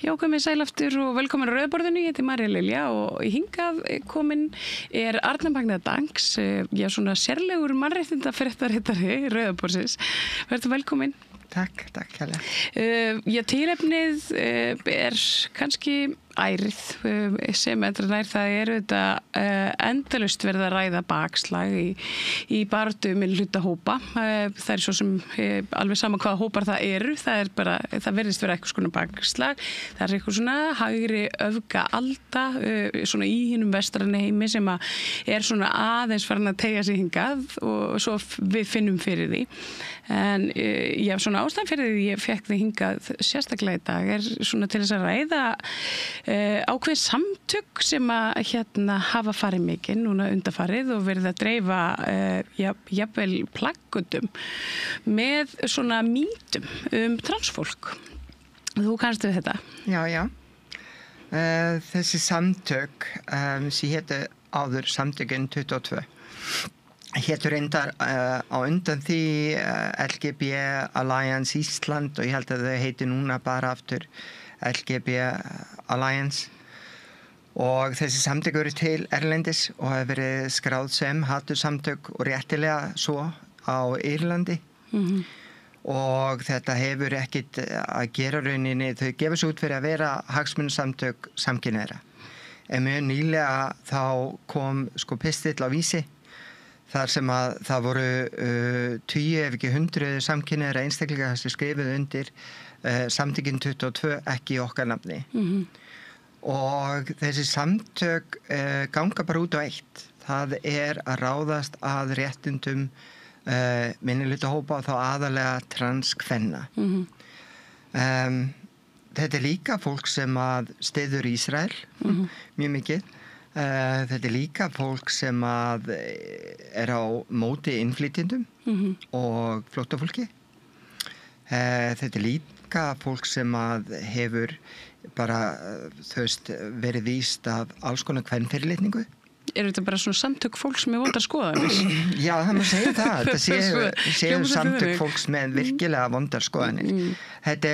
Já, komið sæl aftur og velkomin á Rauðaborðinu. Ég heiti María Lilja og hingað komin Arna Magna Danks, svona sérlegur mannréttindafréttarittari Rauðaborðsins. Vertu velkomin. Takk hérlega. Tilefnið kannski ærið sem nær það þetta endalaust verið að ræða bakslag í baráttu minnihlutahópa. Það svo sem alveg sama hvaða hópar það eru, það virðist vera eitthvað svona bakslag. Það eitthvað svona hægri öfgaalda svona í hinum vestræna heimi sem svona aðeins farin að teygja sig hingað og svo við finnum fyrir því. En svona ástæðan fyrir því ég fekk þið hingað sérstaklega í dag svona til þess að ræða ákveðin samtök sem hafa farið mikið núna undanfarið og verið að dreifa jafnvel plaggutum með svona mýtum transfólk. Þú kannst við þetta? Já. Þessi samtök sem hétu áður samtökin 22 hétu reyndar á undan því LGB Alliance Ísland og ég held að þau heiti núna bara aftur LGB Alliance og þessi samtök eru til erlendis og hefur verið skráð sem hatursamtök og réttilega svo á Írlandi og þetta hefur ekkit að gera rauninni, þau gefa sig út fyrir að vera hagsmunasamtök samkynhneigðra. En mjög nýlega þá kom pistill á Vísi þar sem að það voru 10 ef ekki 100 samkynhneigðra einstaklingar sem skrifuðu undir samtökin 22 ekki í okkar nafni. Og þessi samtök ganga bara út á eitt. Það að ráðast að réttindum minnihlutahópa og þá aðalega transkvenna. Þetta líka fólk sem að styður Ísrael mjög mikið. Þetta líka fólk sem að á móti innflytjendum og flóttafólki. Þetta líka fólk sem að hefur bara verið víst af alls konar kvenfyrirlitningu. Þetta bara svona samtök fólks með vondar skoðanir? Já, það má segja það. Þetta séu samtök fólks með virkilega vondar skoðanir. Þetta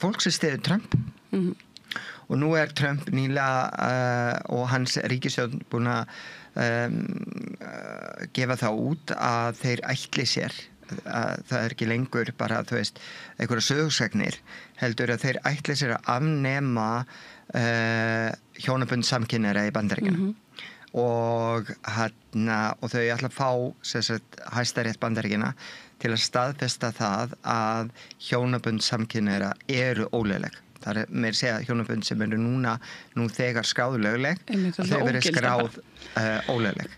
fólk sem styður Trump. Og nú Trump nýlega og hans ríkisstjórn búin að gefa það út að þeir ætli sér. Það ekki lengur bara, einhverja sögsagnir, heldur að þeir ætli sér að afnema hjónabönd samkynhneigðra í Bandaríkjunum. Og þau ætla að fá Hæstarétt Bandaríkjanna til að staðfesta það að hjónabönd samkynhneigðra eru ólögleg. Það meira segja hjónabönd sem eru nú þegar skráð lögleg að þau verið skráð ólögleg.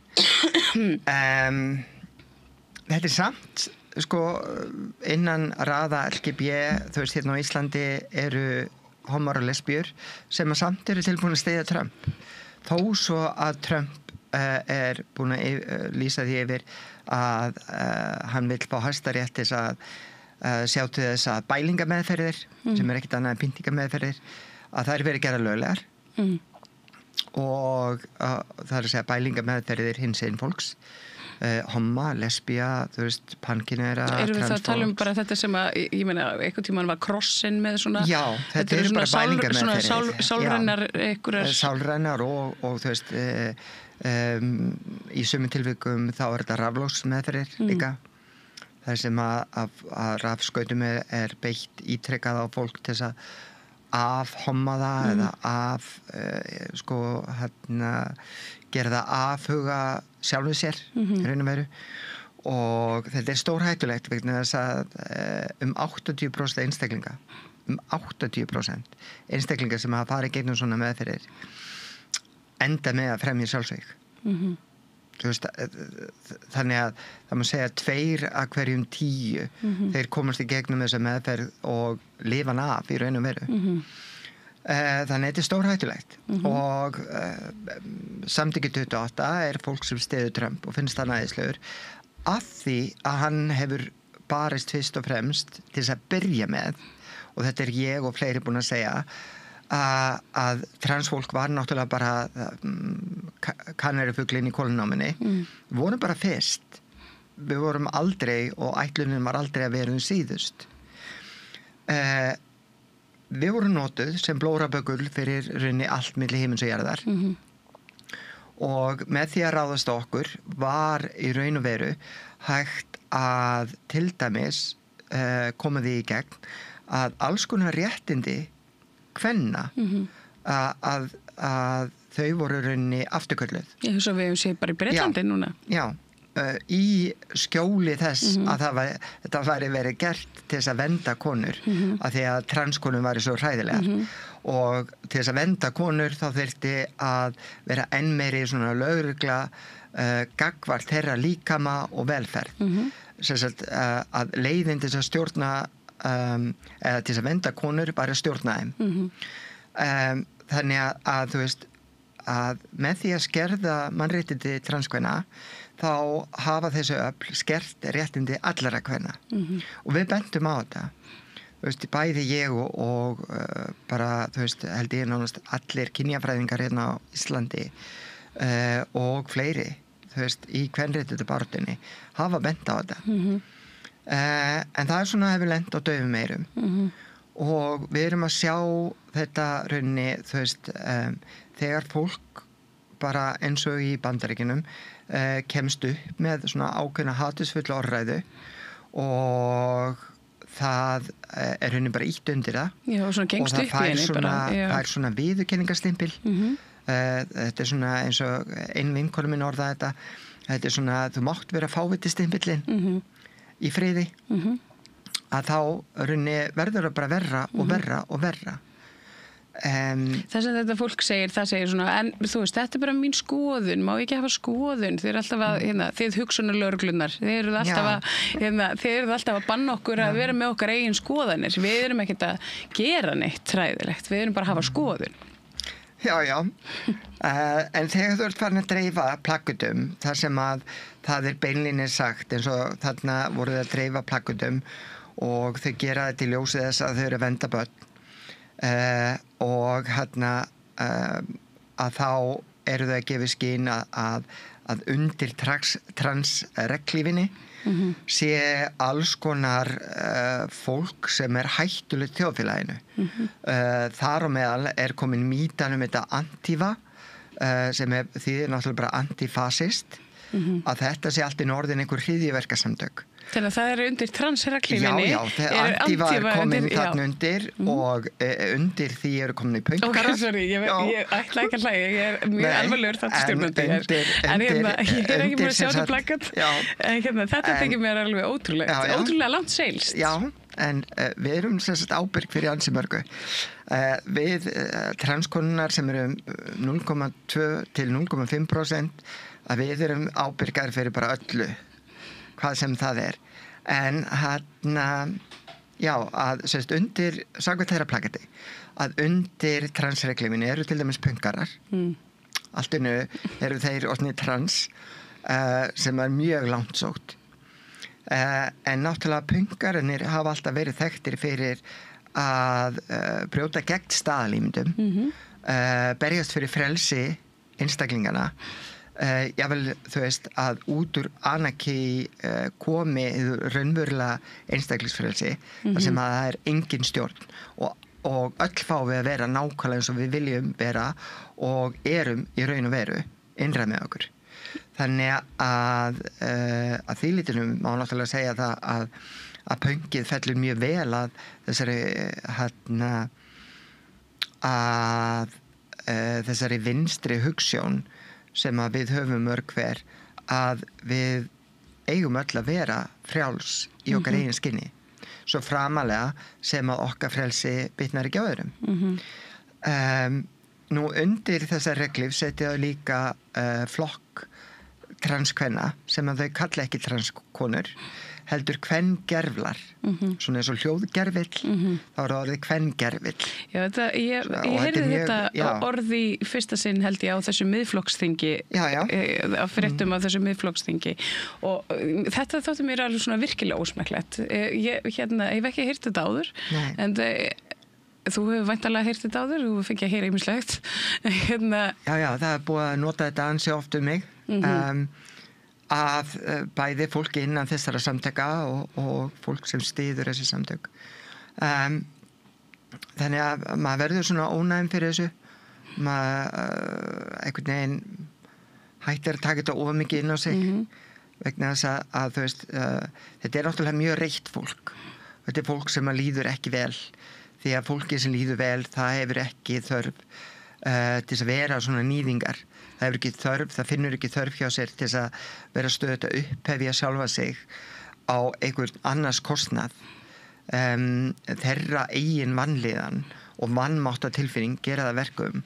Þetta samt innan raða LGB, hérna á Íslandi eru homar og lesbíur sem að samt eru tilbúin að styðja Trump. Þó svo að Trump búin að lýsa því yfir að hann vill fá Hæstarétt til að sjá til þess að bælingameðferðir sem ekkert annað en pyntingameðferðir að þær verið gerða löglegar og það að segja bælingameðferðir hinsegin fólks homma, lesbía, pankynhneigðra, transfólks. Erum við það að tala bara þetta sem að, ég meina, einhvern tímann var krossin með svona... Já, þetta eru bara bælingameðferðir. Svona sálrænar einhverjar... Sálrænar og í sumum tilvikum þá þetta raflóksmeðferðir líka. Það sem að rafskautum beitt ítrekkað á fólk til þess að afhomma það eða gera það afhuga sjálfu sér raun og veru og þetta stórhættulegt vegna þess að 80% einstaklinga 80% einstaklinga sem hafa farið gegnum svona meðferðir enda með að fremja sjálfsvíg. Þannig að það má segja 2 af hverjum 10 þeir komast í gegnum þessa meðferð og lifa hann af í raun og veru. Þannig að þetta stórhættulegt og samtökin 28 fólk sem styður Trump og finnst hann æðislegur af því að hann hefur barist fyrst og fremst til þess að byrja með og þetta ég og fleiri búin að segja að transfólk var náttúrulega bara kannarifuglinn í kólnáminni. Við vorum bara fyrst. Við vorum aldrei og ætlunin var aldrei að vera síðust. við vorum notuð sem blóraböggul fyrir rauninni allt milli himins og jarðar og með því að ráðast á okkur var í raun og veru hægt að til dæmis koma því í gegn að alls konar réttindi kvenna að þau voru rauninni afturkölluð. Eins og við séum bara í Bretlandi núna. Já, í skjóli þess að þetta væri verið gert til þess að vernda konur af því að transkonur væri svo hræðilegar og til þess að vernda konur þá þyrfti að vera enn meiri svona lögregla gagnvart þeirra líkama og velferð sem sagt að leiðin til þess að stjórna eða til þess að vernda konur bara stjórna þeim þannig að þú veist að með því að skerða mannréttindi transkvenna þá hafa þessu öfl skert réttindi allara kvenna og við bendum á þetta þú veist, bæði ég og bara, þú veist, held ég nánast allir kynjafræðingar hérna á Íslandi og fleiri, þú veist, í kvenréttindabaráttunni hafa bent á þetta en það er svona hefur lent á daufum eyrum og við erum að sjá þetta rauninni, þú veist þegar fólk bara eins og í Bandaríkjunum kemst upp með svona ákveðna hatusfull orðræðu og það er henni bara ítt undir það Já, og svona gengst upp í henni bara. Það er svona viðurkenningarstimpil þetta er svona eins og ein vinkonu minn orðaði þetta er svona þú mátt vera fávitistimpillin í friði að þá henni verður það bara verra og verra og verra Það sem þetta fólk segir, það segir svona en þú veist, þetta er bara mín skoðun má ekki hafa skoðun, þið eru alltaf að þið hugsunarlögreglunar, þið eru alltaf að banna okkur að vera með okkar eigin skoðanir, við erum ekkert að gera neitt hræðilegt, við erum bara að hafa skoðun Já en þegar þú ert farin að dreifa plakkutum, þar sem að það er beinlinni sagt, eins og þarna voru það að dreifa plakkutum og þau gera þetta í ljósi þess að þau eru að vernda börn og hérna að þá eru þau að gefa skyn að undir transreglífinni sé alls konar fólk sem er hættulegt þjóðfélaginu þar á meðal er komin mýtan þetta antífa sem þýðir náttúrulega bara antifasist að þetta sé allt í orðin einhver hryðjuverkasamtök Þannig að það er undir transreglífinni. Já, þegar antífa er komin þarna undir og undir því eru komin í pönkarar. Sorry, ég ætla ekki að hlæja, ég er mjög alvarlegur þetta stjórnandi. En ég er ekki búin að sjá þetta plakkat. Þetta þykir mér alveg ótrúlega langt seilst. Já, en við erum sem sagt ábyrg fyrir ansi mörgu. Við transkonunnar sem eru 0,2 til 0,5% að við erum ábyrgar fyrir bara öllu. Hvað sem það er en að sérst undir samkvæmt þeirra plakati að undir transreglífinni eru til dæmis pönkarar allt innu eru þeir orðnir trans sem er mjög langt sótt en náttúrulega pönkararnir hafa alltaf verið þekktir fyrir að brjóta gegn staðalímyndum berjast fyrir frelsi einstaklingana jável, þú veist, að út úr anarki komi raunverulega einstaklingsfrelsi þar sem að það er engin stjórn og öll fá við að vera nákvæmlega eins og við viljum vera og erum í raun og veru innræð með okkur. Þannig að því litinum má náttúrulega segja það að pönkið fellur mjög vel að þessari vinstri hugsjón sem að við höfum mörg hver að við eigum öll að vera frjáls í okkar eigin skinni svo framalega sem að okkar frelsi bitnar ekki á öðrum nú undir þessar reglur setja þau líka flokk transkvenna sem að þau kalla ekki transkonur heldur kvengervlar svona eins og hljóðgervill þá er orðið kvengervill Já, ég heyrði þetta orði fyrsta sinn held ég á þessu miðflokksþingi á fréttum af þessu miðflokksþingi og þetta þótti mér alveg svona virkilega ósmekklegt ég hef ekki heyrt þetta áður en þú hefur væntanlega heyrt þetta áður þú fengið að heyra ýmislegt Já, það er búið að nota þetta ansi oft um mig af bæði fólki innan þessara samtaka og fólk sem styður þessi samtök þannig að maður verður svona ónægum fyrir þessu, maður einhvern veginn hættir að taka þetta of mikið inn á sig vegna þess að þú veist, þetta náttúrulega mjög reitt fólk, þetta fólk sem að líður ekki vel, því að fólki sem líður vel, það hefur ekki þörf til þess að vera svona nýðingar, það hefur ekki þörf, það finnur ekki þörf hjá sér til þess að vera stöðugt að upphefja sjálfa sig á einhvern annars kostnað, þeirra eigin vanlíðan og vanmáttatilfinning gera það verkum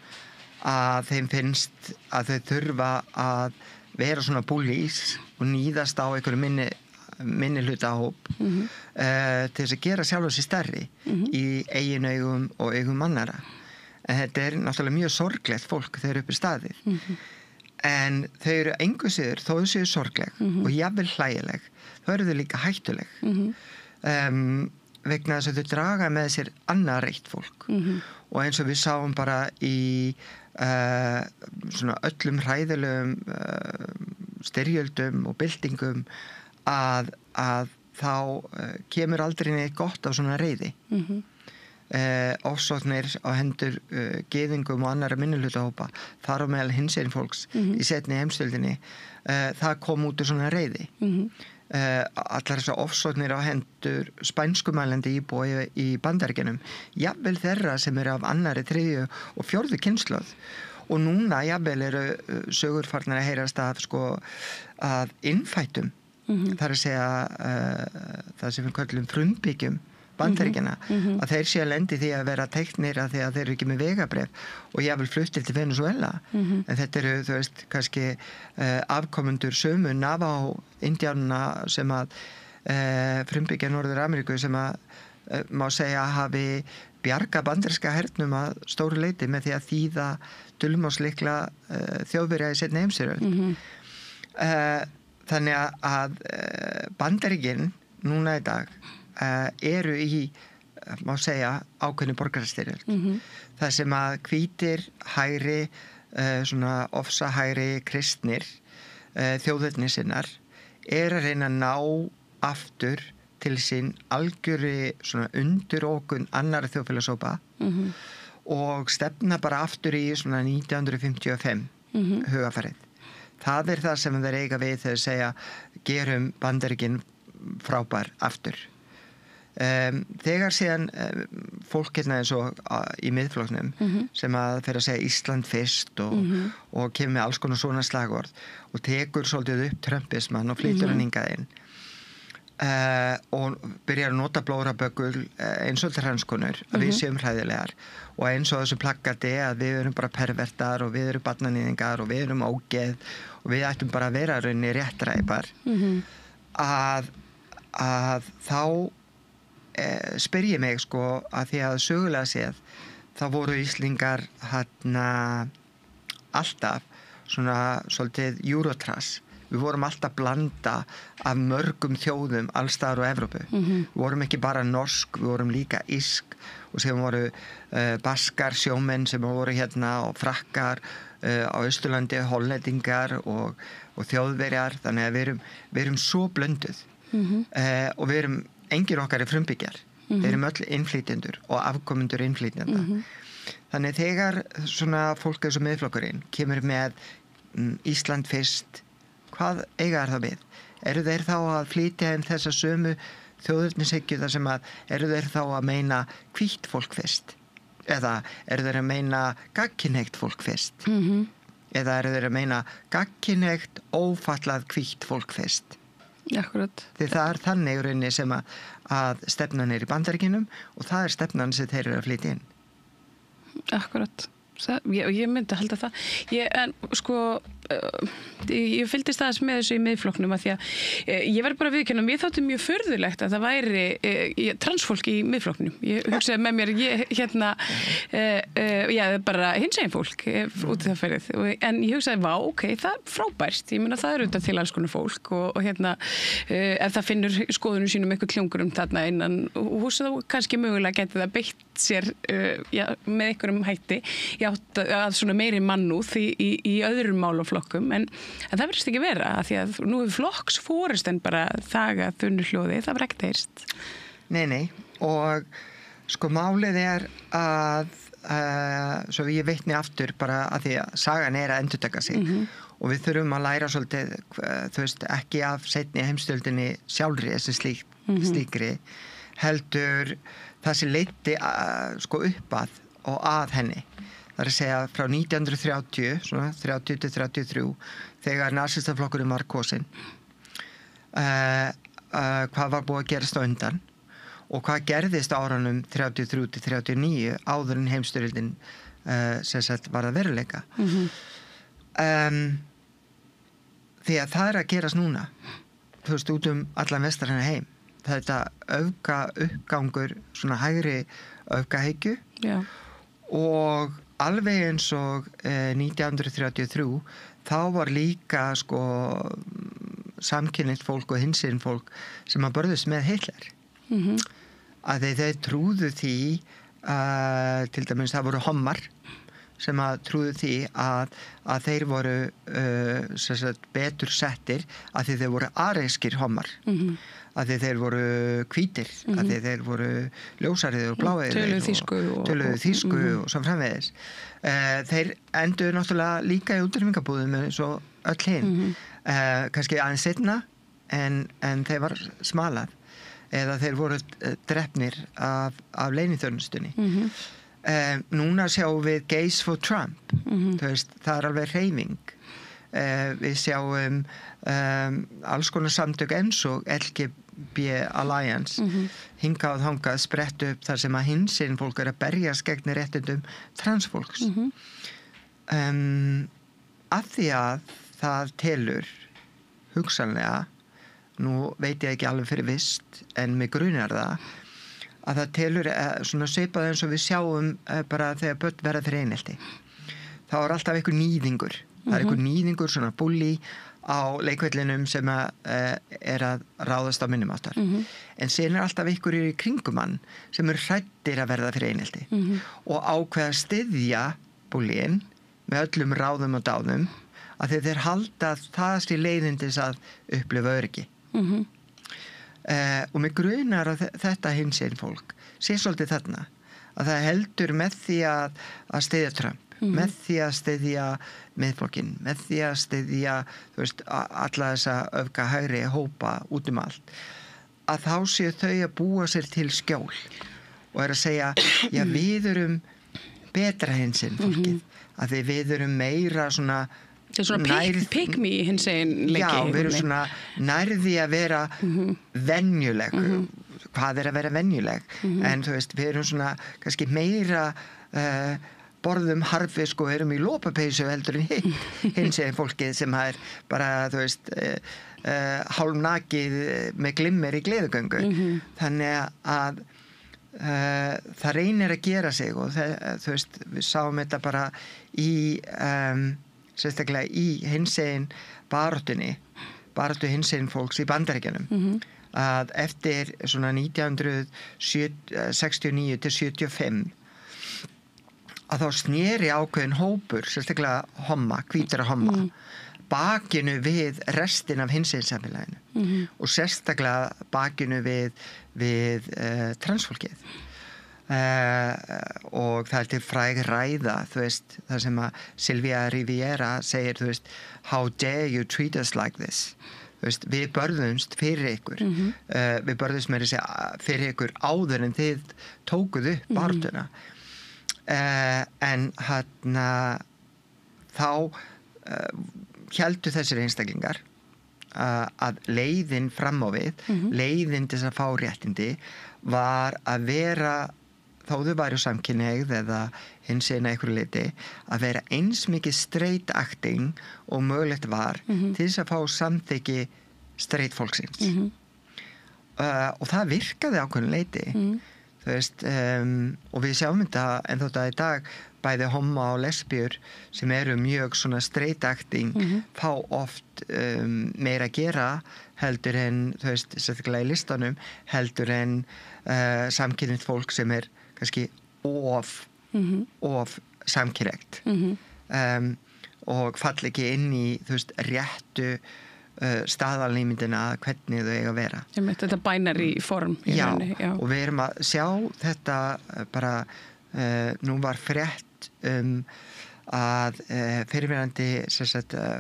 að þeim finnst að þau þurfa að vera svona bullies og níðast á einhverju minni hlutahóp til þess að gera sjálfa sig stærri í eigin augum og augum annara. En þetta náttúrulega mjög sorglegt fólk þegar upp staðið. En þau eru engu síður, þó þau séu sorgleg og jafnvel hlægileg, þá eru þau líka hættuleg. Vegna þess að þau draga með sér annað reitt fólk. Og eins og við sáum bara í svona öllum hræðilegum styrjöldum og byltingum að þá kemur aldrei neitt gott af svona reiði. Ofsóknir á hendur gyðingum og annarra minnihlutahópa, þar á meðal hinsegin fólks í seinni heimsstyrjöldinni, það kom út úr svona reiði. Allar þessar ofsóknir á hendur spænskumælandi íbúa í Bandaríkjunum, jafnvel þeirra sem eru af annarri, þriðju og fjórðu kynslóð. Og núna jafnvel eru sögur farnar að heyrast af að innfættum, þar að segja það sem við köllum frumbyggjum Bandaríkjanna, að þeir séu að lendi því að vera teiknir að því að þeir eru ekki með vegabref og jafnvel fluttir til Venezuela. En þetta eru, þú veist, kannski afkomendur sömu Navajo indjánuna sem að frumbyggja Norður Ameríku sem að má segja að hafi bjarga bandaríska hernum að stóru leyti með því að þýða dulmálslikla Þjóðverja í seinni heimsstyrjöld. Þannig að Bandaríkin núna í dag eru í, má segja, ákveðnu borgarastyrjöld. Það sem að hvítir, hægri, svona ofsa hægri kristnir, þjóðernissinnar, að reyna að ná aftur til sín algjöri svona undirókun annarra þjóðfélagshópa og stefna bara aftur í svona 1955 hugafarið. Það það sem þeir eiga við þegar segja gerum Bandaríkin frábær aftur. Þegar síðan fólk eins og í miðflokknum sem að fer að segja Ísland fyrst og kemur með alls konar svona slagorð og tekur svolítið upp trumpismann og flytur hann hingað inn og byrjar að nota blóraböggul eins og transkonur að við séum hræðilegar og eins og þessu plaggati að við erum bara pervertar og við erum barnanýðingar og við erum ógeð og við ættum bara að vera raunni réttræpar að þá spyr ég mig að því að sögulega séð þá voru Íslingar alltaf svona svolítið Eurotrass. Við vorum alltaf blanda af mörgum þjóðum allstaðar á Evrópu. Við vorum ekki bara norsk, við vorum líka ísk og sem voru baskar, sjómenn sem voru og frakkar á Austurlandi, hollendingar og þjóðverjar, þannig að við erum svo blönduð og við erum engir okkar frumbyggjar, við erum öll innflytjendur og afkomendur innflytjenda. Þannig þegar svona fólk eins og miðflokkurinn kemur með Ísland fyrst, hvað eiga það við? Eru þeir þá að flytja þessa sömu þjóðernishyggju þar sem að eru þeir þá að meina hvítt fólk fyrst? Eða eru þeir að meina gagnkynhneigt fólk fyrst? Eða eru þeir að meina gagnkynhneigt ófallað hvítt fólk fyrst? Akkurat. Því það þannig rauninni sem að stefnan í Bandaríkjunum og það stefnan sem þeir eru að flytja inn. Akkurat. Ég myndi að halda það. Ég fylgdist aðeins með þessu í miðflokknum að því að ég verði bara að viðurkenna, mér þótti mjög furðulegt að það væri transfólk í miðflokknum. Ég hugsaði með mér, bara hinsegin fólk út í það ferðið. En ég hugsaði, það er frábært. Ég meina það er auðvitað til alls konar fólk og ef það finnur skoðunum sínum eitthvað kljóngurum þarna innan hús þá kannski mögulega geti það beitt sér með einhverjum hætti að svona meiri mannúð í öðrum málaflokkum en það verðist ekki vera að því að nú er flokksforysten bara þaga þunnu hljóði, það var ekkert heyrst. Nei, og Sko málið að svo ég vitni aftur bara að því að sagan að endurtaka sig og við þurfum að læra svolítið, þú veist, ekki af seinni heimsstyrjöldinni sjálfri þessi slíkri, heldur það sem leiddi sko uppað og að henni. Það að segja frá 1930, svona 30-33, þegar nasistaflokkurinn var kosinn, hvað var búið að gerast á undan og hvað gerðist á árunum 33-39 áður en heimsstyrjöldin sem sagt var að veruleika. Því að það að gerast núna, þú veist, út allan vestræna heim. Það þetta uppgangur, svona hægri öfgahyggju og alveg eins og 1933 þá var líka sko samkynhneigt fólk og hinsegin fólk sem að börðust með Hitler. Að þeir trúðu því til dæmis það voru hommar sem að trúðu því að þeir voru betur settir að því þeir voru arískir hommar, að því þeir voru hvítir, að því þeir voru ljósarið og bláeygðir töluðu þýsku og svo framvegis. Þeir enduðu náttúrulega líka í útrýmingabúðum eins og öll hin, kannski aðeins seinna en þeir var smalað eða þeir voru drepnir af leyniþjónustunni. Núna sjáum við Gays for Trump, þú veist, það alveg hreyfing. Við sjáum alls konar samtök eins og LGB Alliance hingað og þangað sprett upp þar sem að hinsegin fólk að berjast gegn réttindum transfólks. Af því að það telur hugsanlega, nú veit ég ekki alveg fyrir vist en mig grunar það að það telur svona svipað eins og við sjáum bara þegar börn verða fyrir einelti. Þá alltaf einhver nýðingur. Það einhver nýðingur, svona bulli á leikvellinum sem að ráðast á minnumáttar. En síðan alltaf einhver í kringum hann sem hræddir að verða fyrir einelti og ákveða að styðja bullin með öllum ráðum og dáðum að þeir halda það sé leiðin til að upplifa öryggi. Og mig grunar að þetta hinsegin fólk sé svolítið þarna að það heldur með því að styðja Trump, með því að styðja Miðflokkinn, með því að styðja þú veist, alla þessa öfga hægri hópa út allt að þá séu þau að búa sér til skjól og að segja já við erum betra hinsegin fólkið að við erum meira svona pick me hinsegin leiki. Já, við erum svona nærði að vera venjuleg. Hvað að vera venjuleg? En þú veist, við erum svona kannski meira borðum harfisk og erum í lopapeysu heldur en hinsegin fólkið sem bara, þú veist, hálfnakið með glimmer í gleðugöngu. Þannig að það reynir að gera sig og þú veist, við sáum þetta bara í sérstaklega í hinsegin baráttu hinsegin fólks í Bandaríkjunum að eftir svona 1969 til 75 að þá sneri ákveðin hópur sérstaklega hvítra homma bakinu við restin af hinseginsamfélaginu og sérstaklega bakinu við transfólkið og það til fræg ræða þú veist, það sem að Silvia Riviera segir, þú veist how dare you treat us like this þú veist, við börðumst fyrir ykkur við börðumst með að segja fyrir ykkur áður en þið tókuð upp barátuna en þá héldu þessir einstaklingar að leiðin fram á við leiðin til að fá réttindi var að vera þó þau væru samkynhneigð eða hinsegin að einhverju leyti að vera eins mikið straight acting og mögulegt var til þess að fá samþykki straight fólksins og það virkaði ákveðin leyti þú veist og við sjáum þetta en þótt að í dag bæði homma og lesbíur sem eru mjög svona straight acting fá oft meira að gera heldur en þú veist, sérstaklega í listanum heldur en samkynhneigt fólk sem kannski of samkynhneigt og fall ekki inn í þú veist, réttu staðalímyndina hvernig þau eiga að vera. Þetta binary form. Já, og við erum að sjá þetta bara, nú var frétt að fyrirverandi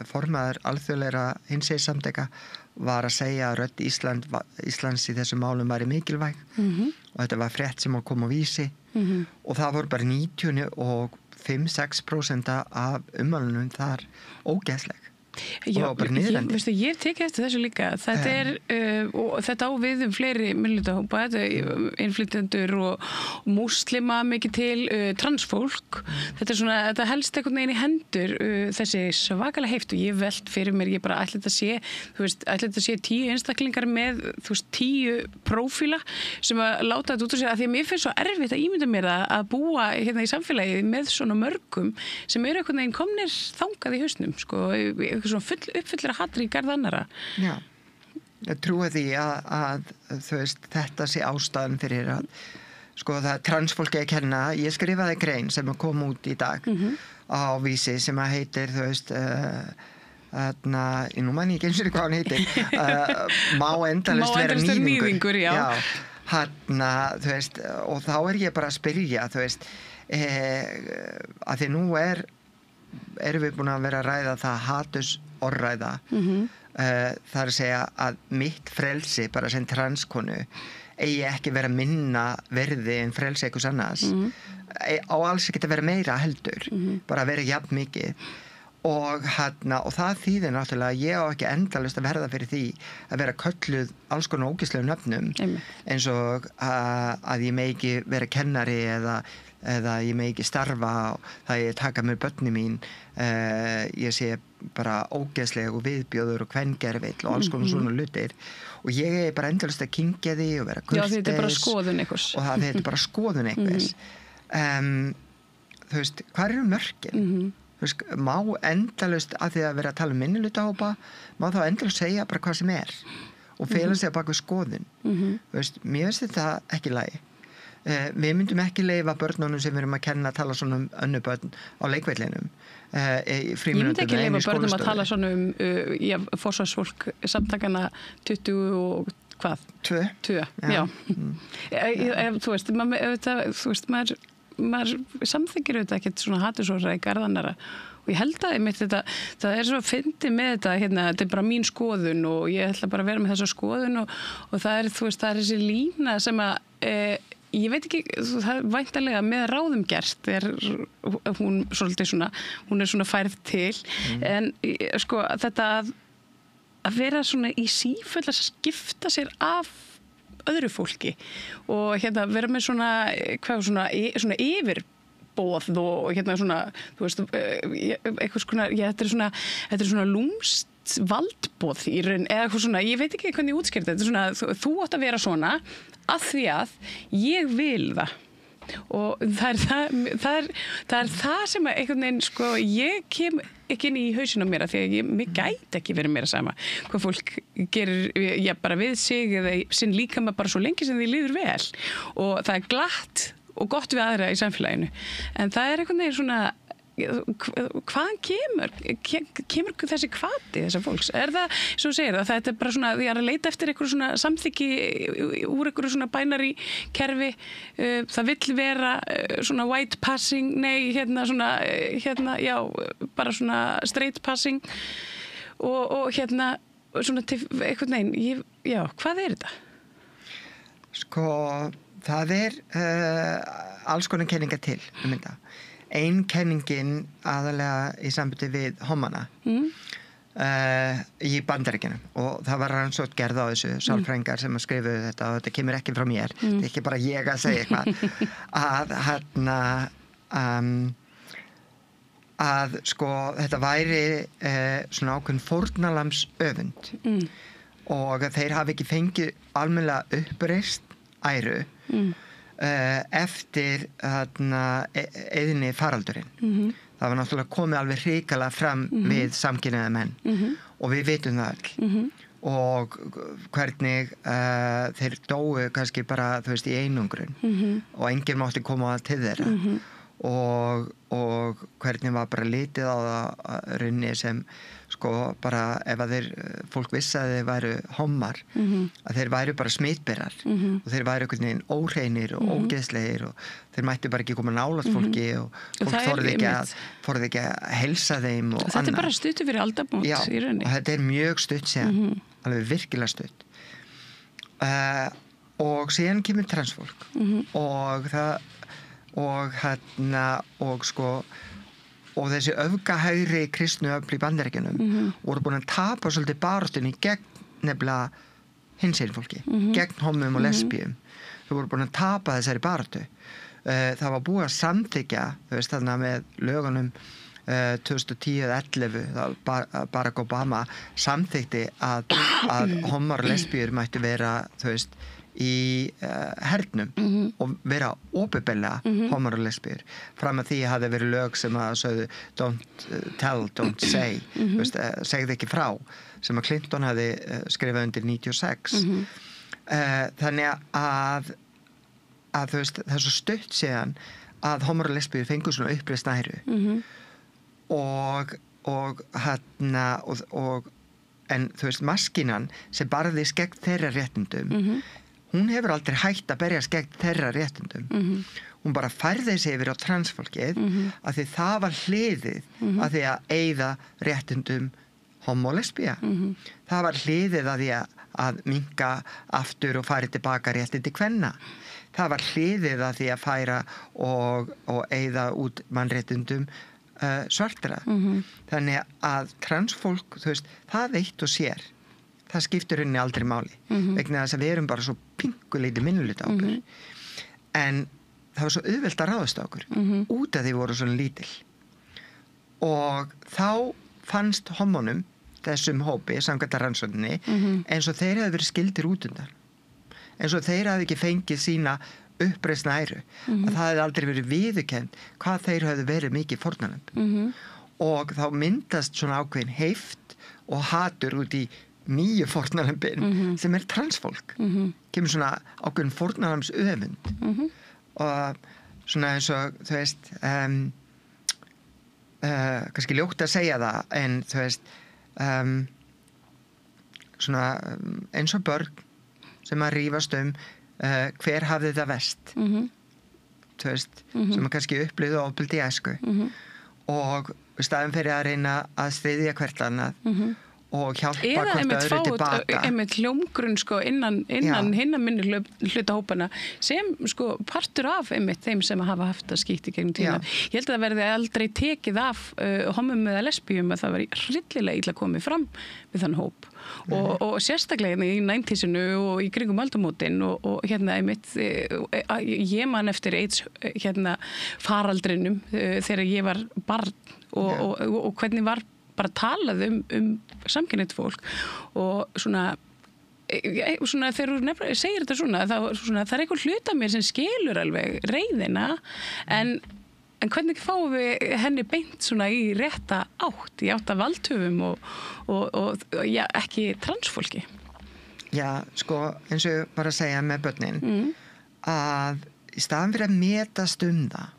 formaður alþjóðlegra hinsegin-samtaka var að segja að rödd Íslands í þessum málum væri mikilvæg og þetta var frétt sem að koma á Vísi og það voru bara 95-6% af ummælunum þar ógeðsleg. Já, ég tekið eftir þessu líka. Þetta og þetta á við fleiri minnihlutahópa, innflytjendur og múslima mikið til, transfólk. Þetta helst einhvern veginn í hendur þessi svakalega heift og ég velt fyrir mér, ég bara ætla þetta sé 10 einstaklingar með 10 prófíla sem að láta þetta út úr sér, af því að mér finnst svo erfitt að ímynda mér að búa hérna í samfélagi með svona mörgum sem eru einhvern veginn komnir þangað í hausnum, sko, svona uppfyllir að hatri í garð annara. Já, ég trúi því að þetta sé ástæðan fyrir að sko það transfólki að kenna. Ég skrifaði grein sem að kom út í dag á Vísi sem að heitir nú man ég ekki eins og hvað hann heitir má endalaust vera nýðingur. Já. Og þá ég bara að spyrja að því nú erum við búin að vera að ræða það hatursorðræða það að segja að mitt frelsi bara sem transkonu eigi ekki vera minna verði en frelsi einhvers annars á alls ekki að vera meira heldur bara vera jafn mikið og það þýðir náttúrulega að ég á ekki endalaust að verða fyrir því að vera kölluð alls konar ógeðslegum nöfnum eins og að ég megi ekki vera kennari eða ég megi ekki starfa það ég taka með börni mín ég sé bara ógeðsleg og viðbjóður og kvengervill og alls konar svona hlutir og ég bara endalaust að kyngja því og vera kurteis. Já, þetta bara skoðun einhvers. Og þetta bara skoðun einhvers. Hvar eru mörkin? Má endalaust að því að vera að tala minnihlutahópa má þá endalaust segja bara hvað sem og fela sig bak við skoðun. Mér finnst þetta ekki í lagi. Við myndum ekki leyfa börnunum sem við erum að kenna að tala svona önnur börn á leikvellinum. Ég myndi ekki leyfa börnum að tala svona forsvarsfólk samtakana 20 og hvað? 2, já. Maður samþykkir auðvitað ekkert svona hatursorðræði í garð annara og ég held að það svo fyndið með þetta þetta bara mín skoðun og ég ætla bara að vera með þessa skoðun og það það þessi lína sem að ég veit ekki, það væntanlega með ráðum gert hún svolítið svona, hún svona færð til en sko þetta að vera svona í sífellu að skipta sér af öðru fólki og vera með svona yfirboð og svona þú veist eitthvað svona þetta svona lúmst valdboð í raun eða eitthvað svona, ég veit ekki hvernig ég útskýrði þetta svona, þú átt að vera svona að því að ég vil það og það er það sem að einhvern veginn sko, ég kem ekki inn í hausinn á mér að því að mér gæti ekki verið meira sama hvað fólk gerir bara við sig eða sinn líkama bara svo lengi sem því líður vel og það er glatt og gott við aðra í samfélaginu en það er einhvern veginn svona hvaðan kemur þessi hvati þessar fólks? Það, svo segir það, þetta bara svona, ég að leita eftir eitthvað svona samþykki úr eitthvað svona binary kerfi, það vill vera svona white passing, já, bara svona straight passing og svona til eitthvað já, hvað er þetta? Sko, það alls konar kenningar til þetta. Ein kenningin aðalega í sambandi við homana í Bandaríkjunum og það var rannsókn gerð á þessu sálfræðingar sem að skrifuðu þetta og þetta kemur ekki frá mér þetta er ekki bara ég að segja eitthvað að sko þetta væri svona ákveðin fórnarlambsöfund og þeir hafi ekki fengið almennilega uppreist æru eftir eðinni faraldurinn. Það var náttúrulega komið alveg hrikalega fram við samkynhneigða menn og við vitum það öll og hvernig þeir dóu kannski bara þú veist í einangrun og enginn mátti koma til þeirra og hvernig var bara litið á það runni sem sko bara ef að fólk vissi að þeir væru hommar að þeir væru bara smitberar og þeir væru einhvern veginn óhreinir og ógeðslegir og þeir mættu bara ekki koma nálægt fólki og fólk þorði ekki að helsa þeim og þetta bara stuttu fyrir aldamót í rauninni. Og þetta mjög stutt síðan alveg virkilega stutt og síðan kemur transfólk og það og þessi öfgahægri kristnu öfl í Bandaríkjunum voru búin að tapa svolítið baráttunni gegn nefnilega hinsegin fólki, gegn homum og lesbíum. Þau voru búin að tapa þessari baráttu. Það var búið að samþykkja, þú veist þarna með lögunum 2010 eða 11 Barack Obama samþykti að homar og lesbíur mættu vera, þú veist, í hernum og vera opinberlega homar og lesbíur. Fram að því hafði verið lög sem að sögðu don't tell, don't say, segðu ekki frá, sem að Clinton hafði skrifað undir 96. Þannig að þú veist, það er svo stutt síðan að homar og lesbíur fengu svona uppreist næru en þú veist, maskínan sem barðist gegn þeirra réttindum hún hefur aldrei hætt að berjast gegn þeirra réttindum. Hún bara færði sig yfir á transfólkið af því það var hliðið af því að eyða réttindum homo og lesbía. Það var hliðið af því að minnka aftur og færi tilbaka réttindi kvenna. Það var hliðið af því að færa og eyða út mannréttindum svartra. Þannig að transfólk, þú veist, það eitt og sér. Það skiptir henni aldrei máli vegna þess að við erum bara svo pinguleiti minnuluta okkur en það var svo auðvelt að ráðast á okkur út af því voru svona lítil og þá fannst homonum þessum hópi samkvæmt rannsókninni eins og þeir hefðu verið skildir út undan eins og þeir hefðu ekki fengið sína uppreisn æru að það hefði aldrei verið viðurkennt hvað þeir hefðu verið mikið fórnarlömb og þá myndast svona ákveðin heift og hatur út í nýju fórnarlömbin sem transfólk kemur svona ákveðin fórnarlömbs öfund og svona eins og þú veist kannski ljótt að segja það en þú veist svona eins og börn sem að rífast hver hafði það verst þú veist sem að kannski upplifðu ofbeldi í æsku og í staðinn fyrir að reyna að styðja hvert annað og hjálpa hvort öðru tilbaka. Eða einmitt hljómgrunn sko innan hinna minni hlutahópana sem sko partur af einmitt þeim sem hafa haft það skýtt í gegnum tíma. Ég held að það verði aldrei tekið af homum eða lesbíum að það var hryllilega illa komið fram við þann hóp. Og sérstaklega í 90-sinu og í kringum aldamótin og hérna einmitt ég man eftir AIDS faraldrinum þegar ég var barn og hvernig var bara talað samkynhneigt fólk og svona þegar þú segir þetta svona það er einhver hlut af mér sem skilur alveg reiðina en hvernig fáum við henni beint svona í rétta átt í átt af valdhöfum og já, ekki transfólki? Já, sko, eins og bara að segja með börnin að í staðan fyrir að metast það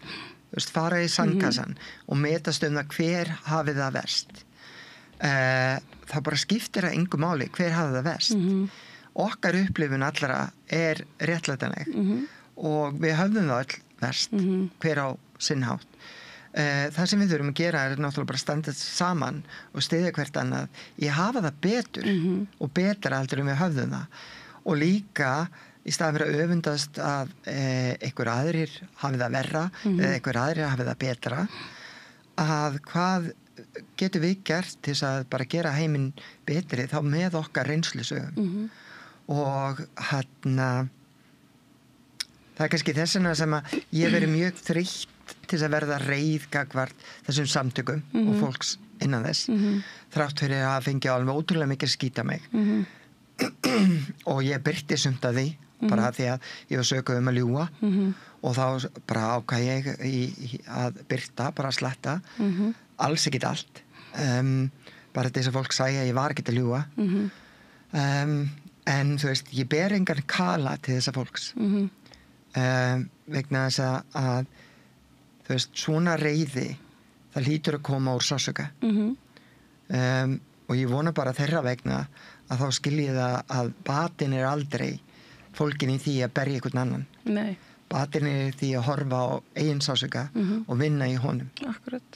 fara í sandkassan og metast það hver hafi það verst þá bara skiptir það engu máli hver hafi það verst okkar upplifun allra réttlætanleg og við höfðum það öll verst hver á sinn hátt það sem við þurfum að gera náttúrulega bara standa saman og styðja hvert annað í að hafa það betur og betra heldur við höfðum það og líka í staðan fyrir að öfundast að einhver aðrir hafi það verra eða einhver aðrir hafi það betra að hvað getum við gert til þess að bara gera heiminn betri þá með okkar reynslusögum og það er kannski þessina sem að ég verið mjög þreytt til þess að verða reið gagnvart þessum samtökum og fólks innan þess þrátt fyrir að fengja alveg ótrúlega mikið skýta mig og ég byrti sumt að því bara því að ég var sökuð að ljúga og þá bara ákvað ég að byrta, bara að sletta alls ekkit allt bara þess að fólk sagði að ég var ekkit að ljúga en þú veist, ég ber engan kala til þessa fólks vegna þess að þú veist, svona reiði það hlýtur að koma úr sársauka og ég vona bara þeirra vegna að þá skilji það að batinn aldrei fólkin í því að berja einhvern annan. Nei. Batinn því að horfa á eigin sársauka og vinna í honum. Akkurat.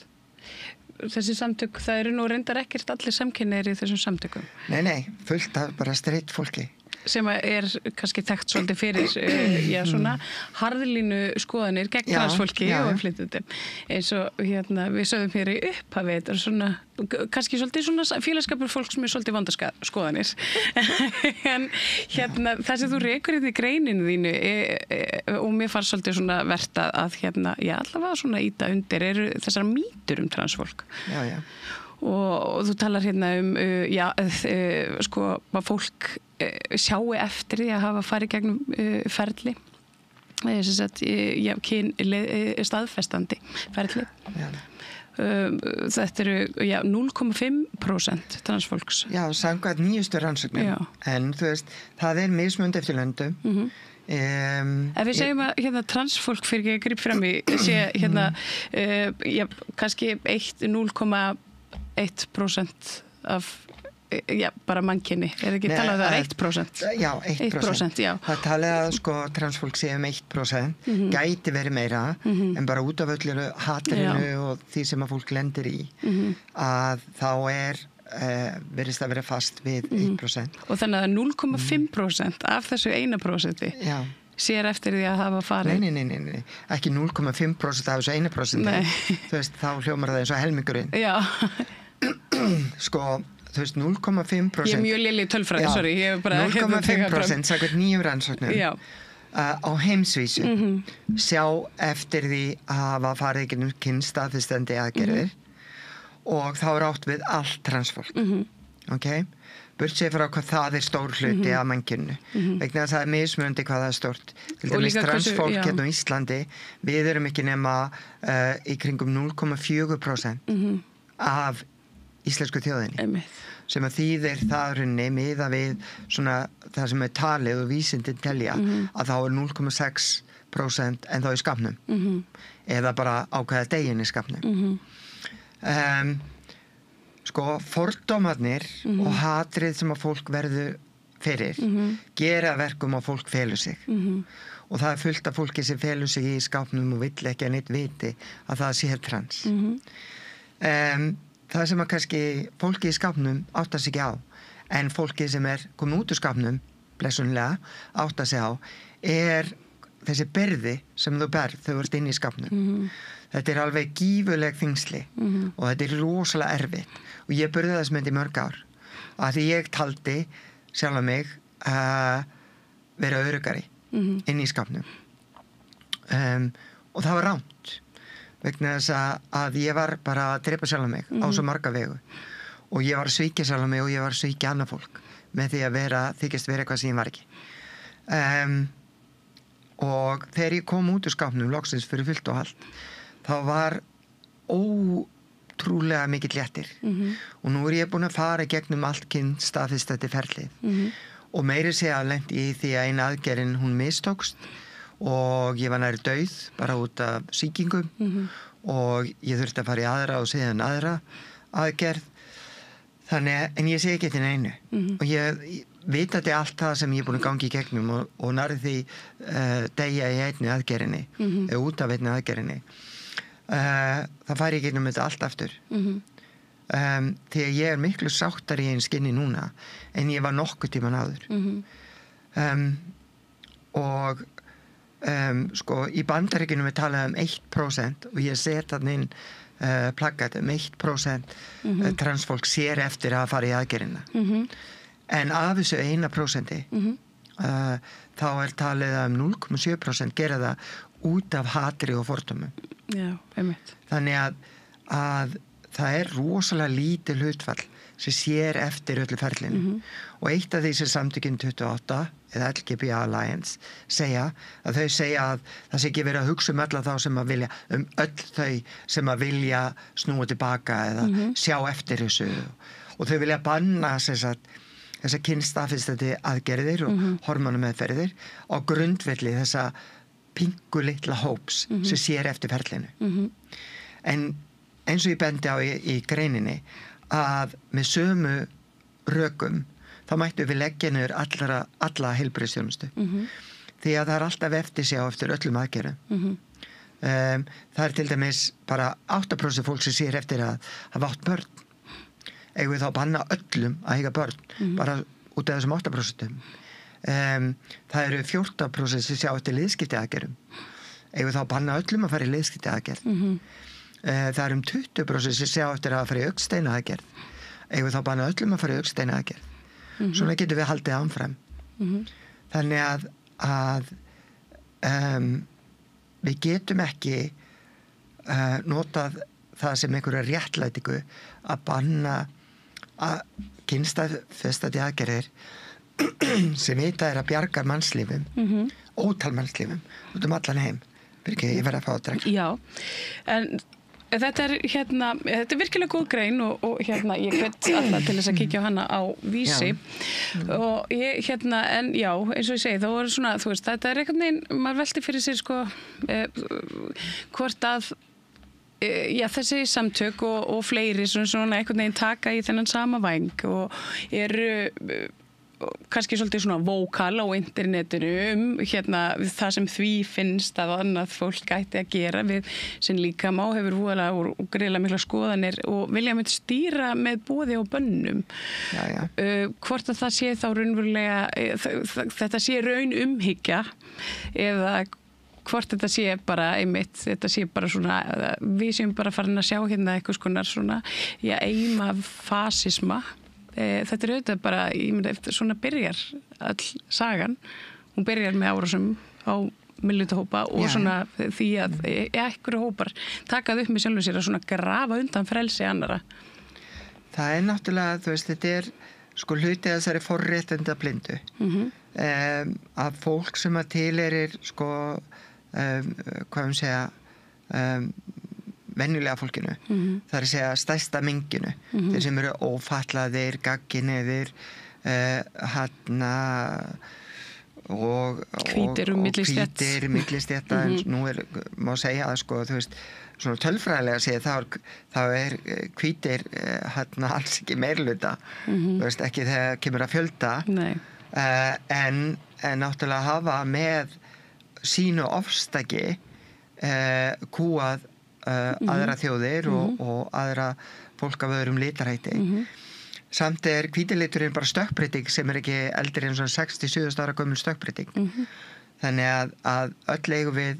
Þessi samtök, það eru nú reyndar ekkert allir samkynneigir í þessum samtökum. Nei, fullt af bara straight fólki. Sem kannski þekkt svolítið fyrir svona harðlínu skoðanir gegn transfólki og flytjendum. Eins og við sögðum hér í upphafi, þetta svona, kannski svolítið svona félagskapur fólk sem svolítið vandarskoðanir. En það sem þú rekur í greininu þínu og mér fannst svolítið svona vert að allavega svona íta undir eru þessar mýtur transfólk. Já. Og þú talar sko að fólk sjáu eftir því að hafa farið gegnum ferli staðfestandi ferli. Þetta eru 0,5% transfólks. Já, samkvæmt nýjustu rannsóknum. En þú veist, það mismunandi eftir löndum. Ef við segjum að transfólk fyrir ekki grip fram í sé kannski 0,1% af bara mannkynni, ekki talað það 1%? Já, 1%. Já. Það talið að transfólk sé 1%, gæti verið meira, en bara út af öllu hatrinu og því sem að fólk lendir í, að þá verðist að vera fast við 1%. Og þannig að 0,5% af þessu 1% sér eftir því að hafa farið. Nei, ekki 0,5% af þessu 1%. Þú veist, þá hljómar það eins og helmingurinn. Já. Sko, þú veist, 0,5%. Ég mjög léleg í tölfræði, sorry. 0,5% samkvæmt nýjum rannsóknum á heimsvísu sjá eftir því að hafa farið ekki kynstaðfestandi aðgerðir og þá átt við allt transfólk. Ok? Burtséð frá hvað það stór hluti af mannkyninu. Vegna að það mismunandi hvað það stórt. Til dæmis transfólk á Íslandi, við erum ekki nema í kringum 0,4% af íslensku þjóðinni. Sem að þýðir það runni miða við svona það sem talið og vísindin telja að þá 0,6% en þá í skapnum. Eða bara ákveða deginn í skapnum. Sko, fordómarnir og hatrið sem að fólk verður fyrir gera verkum að fólk felur sig. Og það fullt af fólki sem felur sig í skápnum og vill ekki að neitt viti að það sé trans. Það sem að kannski fólki í skápnum áttar sig ekki á, en fólki sem komið út úr skápnum, blessunlega, áttar sig á, þessi byrði sem þú berð þegar þú ert inn í skápnum. Þetta alveg gífurleg þyngsli og þetta rosalega erfitt. Og ég burði þess með þetta í mörg ár. Að því ég taldi sjálfa mig vera öruggari inn í skápnum. Og það var rangt. Vegna þess að ég var bara að drepa sjálfa mig á svo marga vegu. Og ég var að svíkja sjálfa mig og ég var að svíkja annað fólk með því að þykjast vera eitthvað sem ég var ekki. Og þegar ég kom út úr skápnum loksins fyrir fullt og allt, þá var ótrúlega mikill léttir. Og nú ég búin að fara gegnum allt kynstaðfestandi ferlið. Og meiri segja lent í því að eina aðgerðin hún mistókst og ég var nær dauð bara út af sýkingum og ég þurfti að fara í aðra og síðan aðra aðgerð. En ég segi ekki til neinu. Og ég vitandi allt það sem ég er búin að gangi í gegnum og nærði því degja í einni aðgerðinni eða út af einni aðgerðinni. Það færi ég gegnum þetta allt aftur. Því að ég miklu sáttari í einn skinni núna en ég var nokkuð tíman áður. Og sko, í Bandaríkjunum talað 1% og ég set þannig inn plaggat 1% transfólk sér eftir að fara í aðgerðina. En af þessu 1% þá talið að 0,7% gera það út af hatri og fordómum. Já, einmitt. Þannig að það rosalega lítið hlutfall sem sér eftir öllu ferlinu. Og eitt af því sem samtökin 28 eða LGBT Alliance segja að þau segja að það sé ekki verið að hugsa alla þá sem að vilja öll þau sem að vilja snúa tilbaka eða sjá eftir þessu og þau vilja banna þessa kynstaðfestandi aðgerðir og hormónameðferðir á grundvelli þessa pingu litla hóps sem sér eftir ferlinu. En eins og ég bendi á í greininni að með sömu rökum þá mættum við leggja niður alla heilbrigðisþjónustu. Því að það er alltaf eftirsjá eftir öllum aðgerðum. Það er til dæmis bara 8% fólk sem sér eftir að hafa átt börn. Eigum við þá banna öllum að eiga börn, bara út af þessum 8%. Það eru 14% sem sjá eftir liðskiptiaðgerðum. Eigum við þá banna öllum að fara í liðskiptiaðgerð. Það eru 20% sem sjá eftir að fara í augnsteinaaðgerð. Eigum við þá banna öllum að fara í augnsteinaaðgerð. Svona getum við haldið áfram. Þannig að við getum ekki notað það sem einhverja réttlætingu að banna kynstaðfestandi aðgerðir sem vita að bjarga mannslífum, ótal mannslífum út allan heim. Ég verð að fá að drekka. Já, en þetta er virkilega góð grein og ég hvet alla til þess að kíkja á hana á Vísi. Og ég, en já, eins og ég segi, þá er svona, þú veist, þetta er einhvern veginn, maður velti fyrir sér sko, hvort að þessi samtök og fleiri svona einhvern veginn taka í þennan sama væng og eru kannski svolítið svona vókal á internetinu það sem því finnst að annað fólk ætti að gera við sem líkama og hefur voðalega og greiðlega mikla skoðanir og vilja með stýra með boði og bönnum. Hvort að það sé þá raunverulega þetta sé raun umhyggja eða hvort þetta sé bara einmitt, þetta sé bara svona, við séum bara farin að sjá eitthvað skonar svona, eima fasisma. Þetta er auðvitað bara, ég myndi eftir svona byrjar all sagan. Hún byrjar með árásum á minnihlutahópa og svona því að einhverju hópar takað upp með sjálfum sér að svona grafa undan frelsi annara. Það er náttúrulega, þú veist, þetta er sko hluti að þessari forréttinda blindu. Að fólk sem að tilheyrir sko hvað segja venjulega fólkinu, það er að segja stærsta menginu, þeir sem eru ófatlaðir, gagginniðir og hvítir millistétta en nú má segja að sko, þú veist, svona tölfræðilega segja þá er hvítir alls ekki meirluta, þú veist, ekki þegar kemur að fjölda en náttúrulega hafa með sínu ofstaki kúað aðra þjóðir og aðra fólk af öðrum litarhætti. Samt er hvítileiturinn bara stökkbreyting sem er ekki eldri en svona 60-70 ára gömul stökkbreyting. Þannig að öll eigum við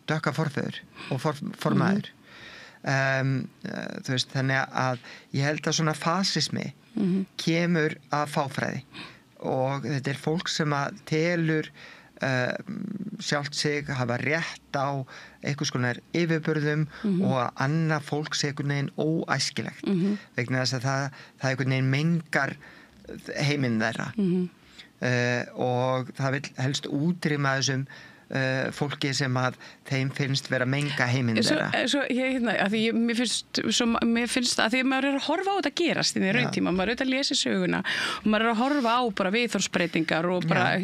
dökka forföður og formaður. Þú veist, þannig að ég held að svona fasismi kemur af fáfræði og þetta er fólk sem að telur sjálft sig hafa rétt á einhvers konar yfirbörðum og að annað fólk sé einhvern veginn óæskilegt vegna þess að það einhvern veginn mengar heiminn þeirra og það vil helst útrýma þessum fólki sem að þeim finnst vera menga heiminn þeirra. Mér finnst að því að maður er að horfa á þetta gerast í rauntíma, maður er að lesa söguna og maður er að horfa á bara viðhorfsbreytingar og bara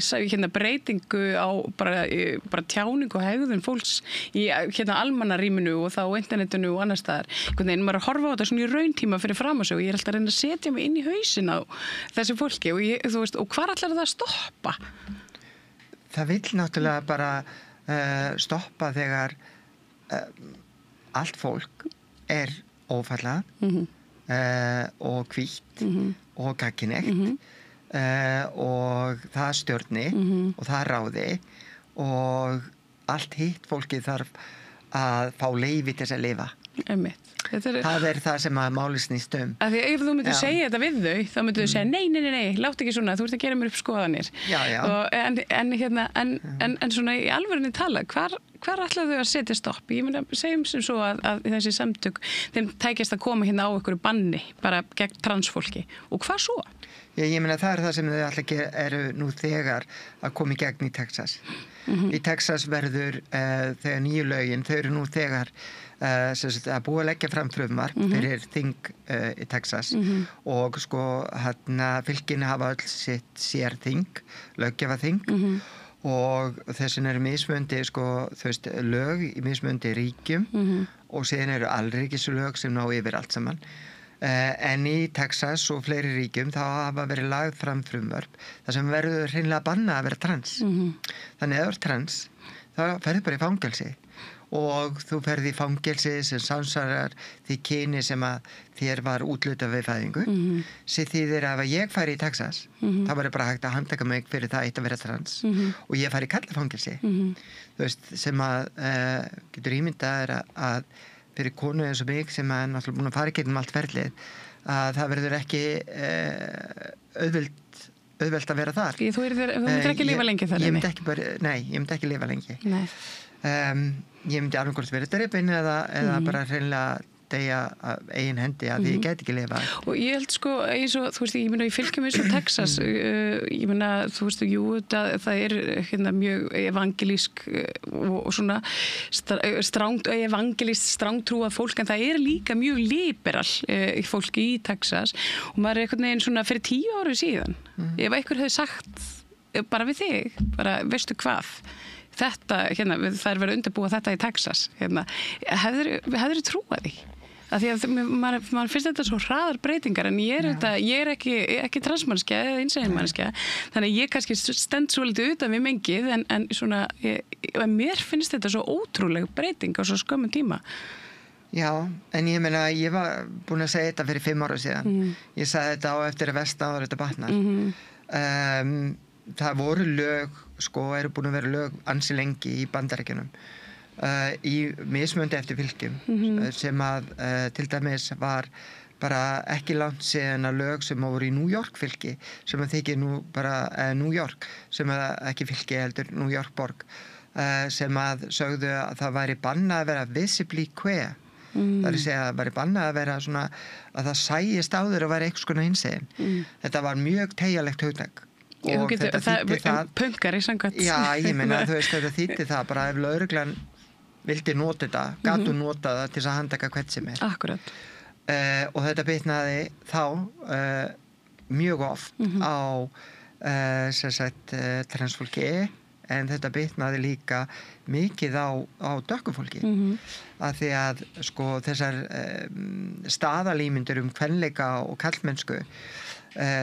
breytingu á bara tjáningu og hegðun fólks í almannarýminu og þá internetinu og annars staðar. Maður er að horfa á þetta svona í rauntíma fyrir fram á sig og ég er alltaf að reyna að setja mig inn í hausinn á þessu fólki og hvar ætlar það að stoppa? Það vill náttúrulega bara stoppa þegar allt fólk er ófallað og hvítt og gagnkynhneigt og það stjórni og það ráði og allt hitt fólkið þarf að fá leyfi til þess að lifa. Það er það sem að máli snýst um. Af því að ef þú myndir segja þetta við þau, þá myndir þau segja nei, láttu ekki svona, þú ert að gera mér upp skoðanir. En svona í alvörunni tala, hvar ætlaðu þau að setja stopp? Ég meina, segjum sem svo að þessi samtök, þeim tækist að koma hérna á einhverju banni, bara gegn transfólki. Og hvað svo? Ég meina, það er það sem þau alltaf eru nú þegar að koma í gegn í Texas. Í Texas verður þegar nýju lögin, þau eru nú þegar að búa að leggja fram frumvarp fyrir þing í Texas og sko fylkin hafa öll sitt sérþing, löggjafarþing og þessin eru mismunandi sko, þú veist, lög í mismunandi ríkjum og síðan eru allríkislög sem ná yfir allt saman. En í Texas og fleiri ríkjum þá hafa verið lagð fram frumvörp þar sem verður hreinlega bannað að vera trans. Þannig ef þú ert trans þá ferðu bara í fangelsi og þú ferði í fangelsi sem samsvarar því kyni sem að þér var útlutað við fæðingu. Sér þýðir að ef ég færi í Texas þá verður bara hægt að handtaka mig fyrir það eitt að vera trans og ég færi í karlafangelsi. Þú veist, sem að getur ímyndað að fyrir konu eins og mig sem er náttúrulega búin að fara í gegnum allt ferlið að það verður ekki auðvelt að vera þar. Þú myndir ekki lifa lengi þar? Ég myndi ekki lifa lengi. Nei. Ég myndi annarkvort verið drepin eða bara hreinlega deyja af eigin hendi að ég gæti ekki lifa. Og ég held sko, þú veist, ég meina í fylgjum eins og Texas, ég meina, þú veist, jú, það er hérna mjög evangelísk og svona strángtrúað fólk, en það er líka mjög liberal fólk í Texas og maður er einhvern veginn svona fyrir 10 árum síðan. Ef einhver hefði sagt bara við þig, bara veistu hvað, þetta, hérna, það er verið að undirbúa þetta í Texas, hérna, hefðirðu trúað því? Af því að maður finnst þetta svo hraðar breytingar en ég er ekki transmannskja eða einseginmannskja þannig að ég kannski stend svo litið utan við mengið en svona, mér finnst þetta svo ótrúleg breyting á svo skömmun tíma. Já, en ég meina, ég var búin að segja þetta fyrir 5 ára síðan. Ég sagði þetta á eftir að versta áður þetta batnar. Það voru lög, sko, eru búin að vera lög ansi lengi í Bandaríkjunum í mismunandi eftir fylgjum sem að til dæmis var bara ekki langt síðan að lög sem voru í New York fylki sem að þykir nú bara New York sem að ekki fylki heldur New York borg sem að sögðu að það væri bannað að vera visibly queer. Það er að segja að það væri bannað að vera svona að það sæist á þér að vera eitthvað svona hinsegin. Þetta var mjög teygjalegt hugtak. Og þetta þýddi það punkari samkvæmt. Já, ég meina, þú veist, þetta þýddi það bara ef lögreglan vildi nota þetta, gat hún nota það til þess að handtaka hvern sem er. Akkurat. Og þetta bitnaði þá mjög oft á sem sagt transfólki en þetta bitnaði líka mikið á dökkufólki af því að sko þessar staðalímyndir kvenleika og karlmennsku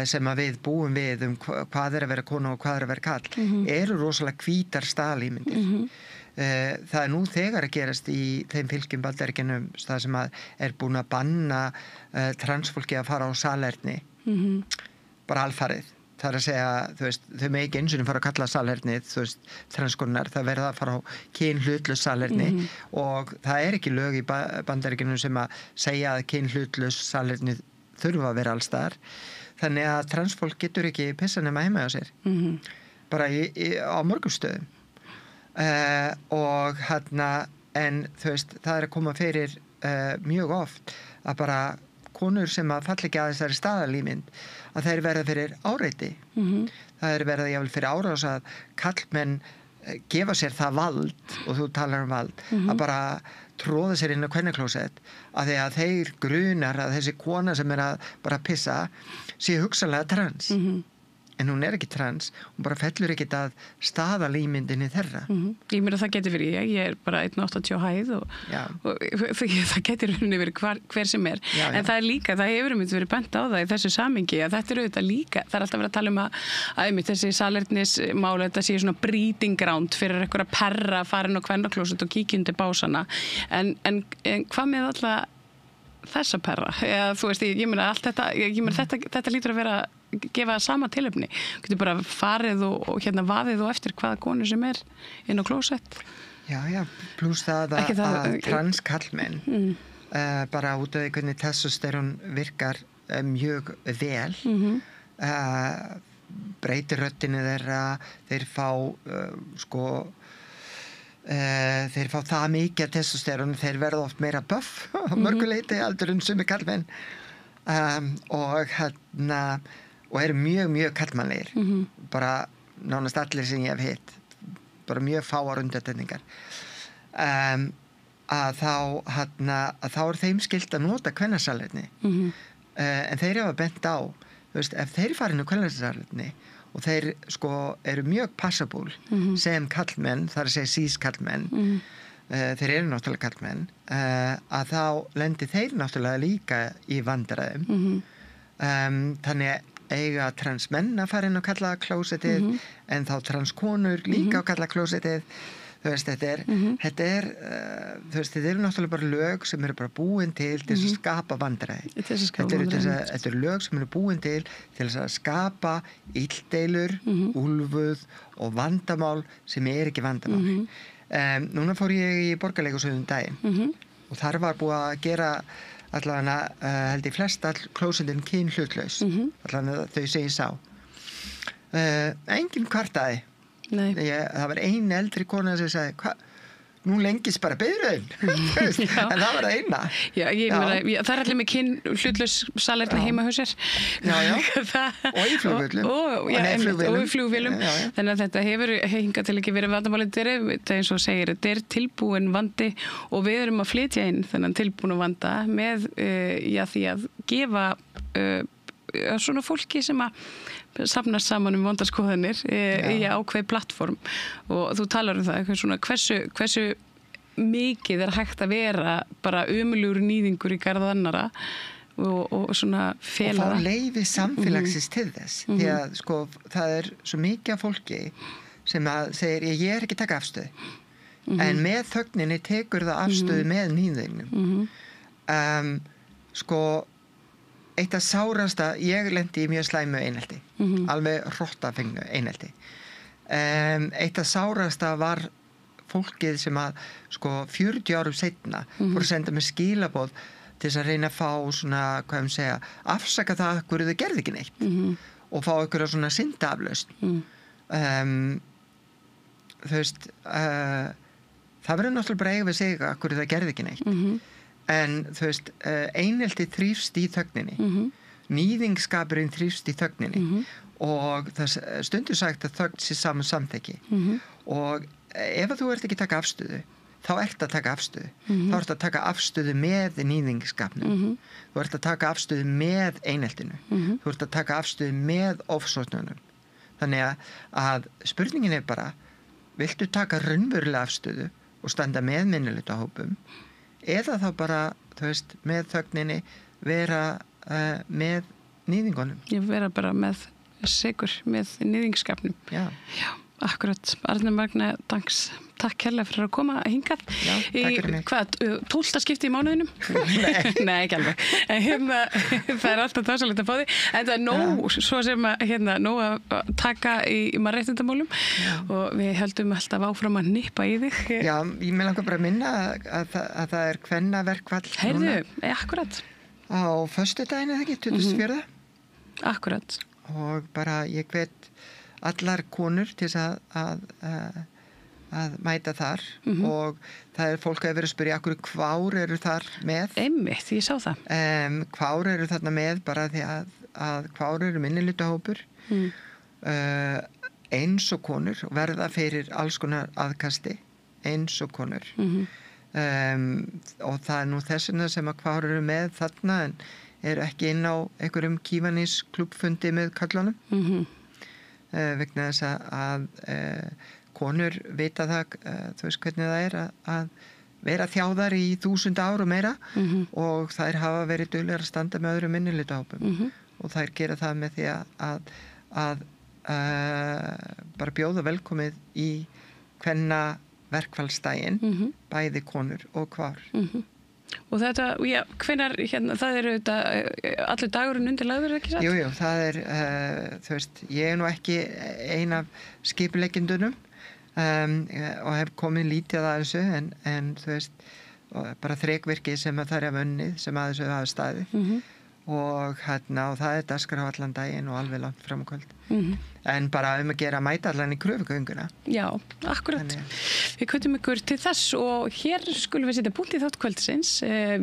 sem að við búum við hvað er að vera kona og hvað er að vera karl eru rosalega hvítar staðalímyndir. Það er nú þegar að gerast í þeim fylgjum Bandaríkjunum það sem að er búin að banna transfólki að fara á salerni bara alfarið. Það er að segja, þú veist, þau með ekki eins og fara að kalla salernið, þú veist, transkonur, það verða að fara á kynhlutlaus salerni og það er ekki lög í Bandaríkjunum sem að segja að kynhlutlaus salerni þurfa að vera alls þar. Þannig að transfólk getur ekki pissa nema heima á sér. Bara á mörgum stöðum. Og hérna, en þú veist, það er að koma fyrir mjög oft að bara konur sem að falla ekki að þessari staðalímynd að þeir verða fyrir áreiti. Það er verða jáfnvel fyrir árás að karlmenn gefa sér það vald og þú talar vald að bara tróða sér inn á kvennaklósett að því að þeir grunar að þessi kona sem er að bara pissa sé hugsanlega trans. En hún er ekki trans, hún bara fellur ekkert að staðalímyndinni þeirra. Ég meina það getur verið ég er bara 1,80 hæð og það getur verið hver sem er. En það er líka, það hefur verið bent á það í þessu samhengi að þetta er auðvitað líka, það er alltaf verið að tala að þessi salernismál, þetta sé svona breeding ground fyrir einhverja perra farin á kvennaklósett og kíkja undir básana. En hvað með alltaf þessa perra? Þú veist, ég meina allt þetta, þetta lítur að vera gefa sama tilefni. Getur bara farið og hérna vaðið og eftir hvaða konu sem er inn á klósett. Já, pluss það að transkallmenn bara út af því hvernig testosterón virkar mjög vel breytir röddinni þeirra, þeir fá þeir fá það mikið testosterón, þeir verða oft meira buff á mörguleiti aldur sumi kallmenn og hérna og eru mjög kallmannlegir bara nánast allir sem ég hef hitt bara mjög fáar undantekningar að þá er þeim skylt að nota kvennasalerni en þeir hafa bent á þú veist, ef þeir fara inn á kvennasalerni og þeir sko eru mjög passable sem kallmenn, þar að segja sískallmenn, þeir eru náttúrulega kallmenn, að þá lendir þeir náttúrulega líka í vandræðum. Þannig eiga transmenn að fara inn og kalla klósettið, en þá transkonur líka að kalla klósettið. Þú veist, þetta eru náttúrulega bara lög sem eru bara búin til þess að skapa vandræði. Þetta eru lög sem eru búin til þess að skapa illdeilur, úlfuð og vandamál sem ekki vandamál. Núna fór ég í Borgarleikhúsið daginn og þar var búið að gera allavega held ég flest all klósettin kynhlutlaus, allavega þau sem ég sá. Enginn kvartaði. Það var ein eldri kona sem sagði, nú lengist bara biðröðin, en það var það eina. Það er allir með kynhlutlaus salerni heima hjá sér. Og í flugvélum. Og í flugvélum. Þannig að þetta hefur hingað til ekki verið vandamálið. Þetta eins og segir, þetta er tilbúin vandi og við erum að flytja inn þennan tilbúinu vanda með því að gefa svona fólki sem að safnast saman vondarskoðanir í ákveð plattform og þú talar það, hversu mikið er hægt að vera bara ömurlegur nýðingur í garð annara og svona fela og fá leyfi samfélagsins til þess því að sko það er svo mikið af fólki sem að segir ég er ekki taka afstöðu en með þögninni tekur það afstöðu með nýðingnum sko eitt að sárasta, ég lendi í mjög slæmu einelti, alveg hrottafengnu einelti. Eitt að sárasta var fólkið sem að, sko, 40 árum seinna fór að senda mig skilaboð til þess að reyna að fá svona, hvað ég segja, afsaka það hverju þau gerði ekki neitt og fá einhverja svona syndaaflausn. Þú veist, það verður náttúrulega bara eiga við sig að hverju það gerði ekki neitt. En þú veist, einelti þrífst í þögninni, nýðingskapurinn þrífst í þögninni og það stundur sagt að þögn sé saman samþekki og ef þú ert ekki að taka afstöðu, þá ert að taka afstöðu. Þá ert að taka afstöðu með nýðingskapnum, þú ert að taka afstöðu með eineltinu, þú ert að taka afstöðu með ofsóknunum. Þannig að spurningin er bara, viltu taka raunverulega afstöðu og standa með minnihlutahópum eða þá bara, þú veist, með þögninni vera með nýðingunum. Ég vera bara með sigur, með nýðingskapnum. Já, akkurat. Arna Magna Danks, takk kærlega fyrir að koma hingað. Já, takk fyrir mig. Hvað, 12. skipti í mánuðinum? Nei, ekki alveg. En það er alltaf dásalegt að fá því. En það er nóg, svo sem að, nóg að taka í mannréttindamálum og við höldum alltaf áfram að nippa í þig. Já, ég með langar bara að minna að það er kvennaverkfall. Heyrðu, akkurat. Á föstudaginn eða ekki, 24. Akkurat. Og bara ég hvet allar konur til þess að mæta þar og það er fólk að vera að spyrja okkur hvár eru þar með. Einmitt, ég sá það. Hvár eru þarna með bara því að hvár eru minnihlutahópur eins og konur verða fyrir alls konar aðkasti eins og konur og það er nú þessina sem að hvár eru með þarna en eru ekki inn á einhverjum Kívanis klúbbfundi með kallunum vegna þess að konur vita það, þú veist hvernig það er að vera þjáðar í 1000 ár og meira og þær hafa verið duglegar að standa með öðrum minnihlutahópum og þær gera það með því að bara bjóða velkomið í kvenna verkfallsdaginn bæði konur og hvár. Og þetta, já, hvenær, það eru þetta allir dagurinn undirlagður, ekki satt? Jú, það er, þú veist, ég er nú ekki ein af skipuleikindunum og hef komið lítið að þessu en þú veist, bara þrekvirki sem að þær hafa unnið sem að þessu hafa staðið og það er dagskrá allan daginn og alveg langt fram á kvöld. En bara að gera mæta allan í kröfugönguna. Já, akkurat. Við kvötum ykkur til þess og hér skulum við setja punkt í þátt kvöldsins.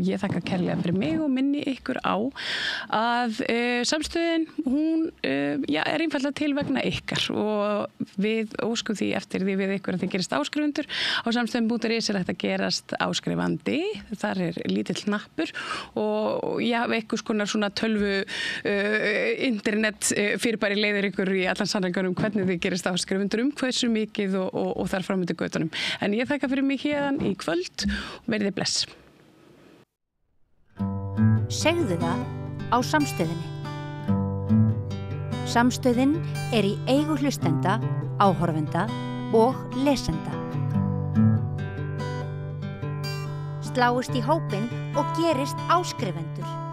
Ég þakka kærlega fyrir mig og minni ykkur á að samstöðin, hún er einfaldlega til vegna ykkar og við óskum því eftir því við ykkur að þið gerist áskrifundur. Á samstöðin.is er þetta gerast áskrifandi. Þar er lítill hnappur og ykkur skonar svona tölvu internet fyrirbæri leiðir ykkur ykkur í allan sannleikanum hvernig þið gerist áskrifendur hversu mikið og þar fram undir götunum. En ég þakka fyrir mig héðan í kvöld og verið bless. Segðu það á Samstöðinni. Samstöðin í eigu hlustenda, áhorfenda og lesenda. Sláist í hópinn og gerist áskrifendur.